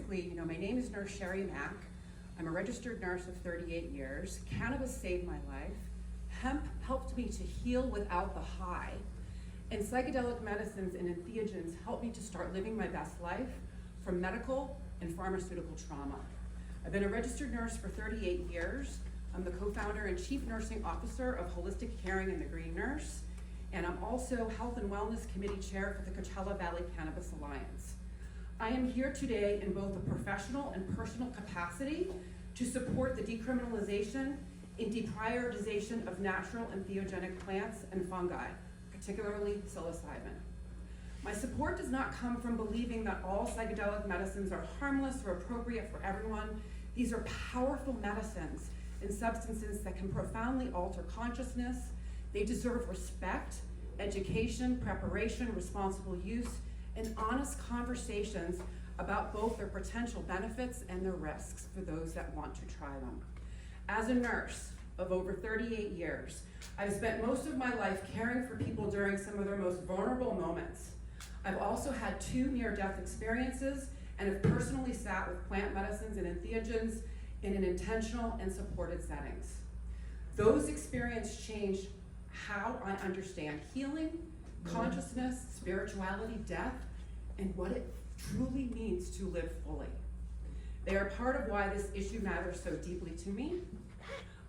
quickly, my name is Nurse Sherri Mack. I'm a registered nurse of 38 years. Cannabis saved my life. Hemp helped me to heal without the high. And psychedelic medicines and entheogens helped me to start living my best life from medical and pharmaceutical trauma. I've been a registered nurse for 38 years. I'm the co-founder and chief nursing officer of Holistic Caring and the Green Nurse. And I'm also Health and Wellness Committee Chair for the Coachella Valley Cannabis Alliance. I am here today in both a professional and personal capacity to support the decriminalization and deprioritization of natural entheogenic plants and fungi, particularly psilocybin. My support does not come from believing that all psychedelic medicines are harmless or appropriate for everyone. These are powerful medicines and substances that can profoundly alter consciousness. They deserve respect, education, preparation, responsible use, and honest conversations about both their potential benefits and their risks for those that want to try them. As a nurse of over 38 years, I've spent most of my life caring for people during some of their most vulnerable moments. I've also had 2 near-death experiences and have personally sat with plant medicines and entheogens in an intentional and supported settings. Those experiences changed how I understand healing, consciousness, spirituality, death, and what it truly means to live fully. They are part of why this issue matters so deeply to me.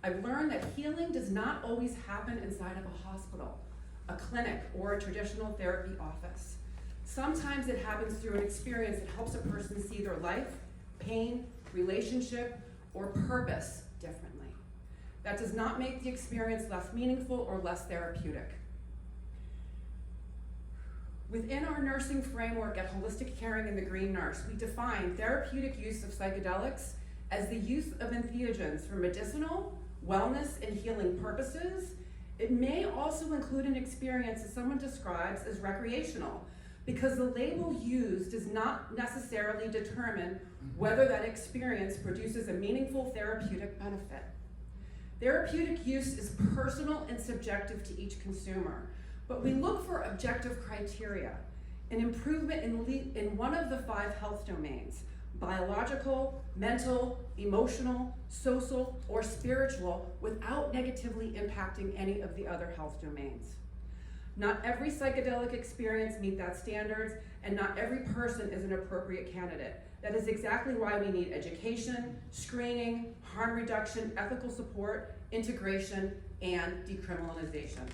I've learned that healing does not always happen inside of a hospital, a clinic, or a traditional therapy office. Sometimes it happens through an experience that helps a person see their life, pain, relationship, or purpose differently. That does not make the experience less meaningful or less therapeutic. Within our nursing framework at Holistic Caring and the Green Nurse, we define therapeutic use of psychedelics as the use of entheogens for medicinal, wellness, and healing purposes. It may also include an experience that someone describes as recreational, because the label used does not necessarily determine whether that experience produces a meaningful therapeutic benefit. Therapeutic use is personal and subjective to each consumer, but we look for objective criteria, an improvement in one of the 5 health domains: biological, mental, emotional, social, or spiritual, without negatively impacting any of the other health domains. Not every psychedelic experience meets that standards, and not every person is an appropriate candidate. That is exactly why we need education, screening, harm reduction, ethical support, integration, and decriminalization.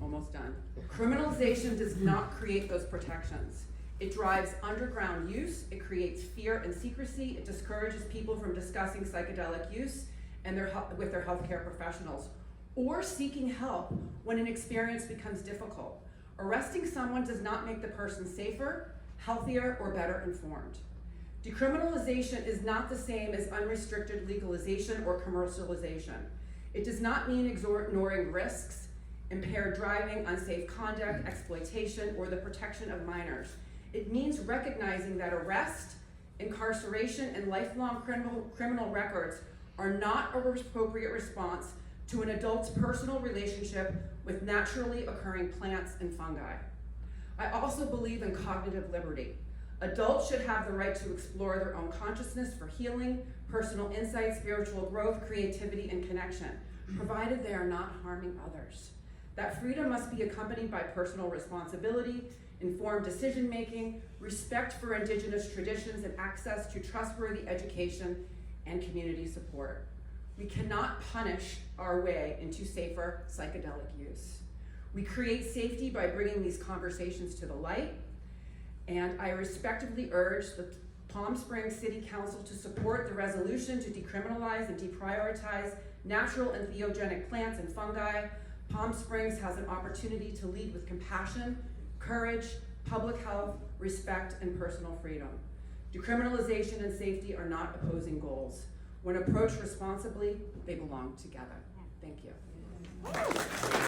Almost done. Criminalization does not create those protections. It drives underground use, it creates fear and secrecy, it discourages people from discussing psychedelic use and with their healthcare professionals, or seeking help when an experience becomes difficult. Arresting someone does not make the person safer, healthier, or better informed. Decriminalization is not the same as unrestricted legalization or commercialization. It does not mean ignoring risks, impaired driving, unsafe conduct, exploitation, or the protection of minors. It means recognizing that arrest, incarceration, and lifelong criminal records are not an appropriate response to an adult's personal relationship with naturally occurring plants and fungi. I also believe in cognitive liberty. Adults should have the right to explore their own consciousness for healing, personal insight, spiritual growth, creativity, and connection, provided they are not harming others. That freedom must be accompanied by personal responsibility, informed decision-making, respect for indigenous traditions, and access to trustworthy education and community support. We cannot punish our way into safer psychedelic use. We create safety by bringing these conversations to the light, and I respectfully urge the Palm Springs City Council to support the resolution to decriminalize and deprioritize natural and entheogenic plants and fungi. Palm Springs has an opportunity to lead with compassion, courage, public health, respect, and personal freedom. Decriminalization and safety are not opposing goals. When approached responsibly, they belong together. Thank you.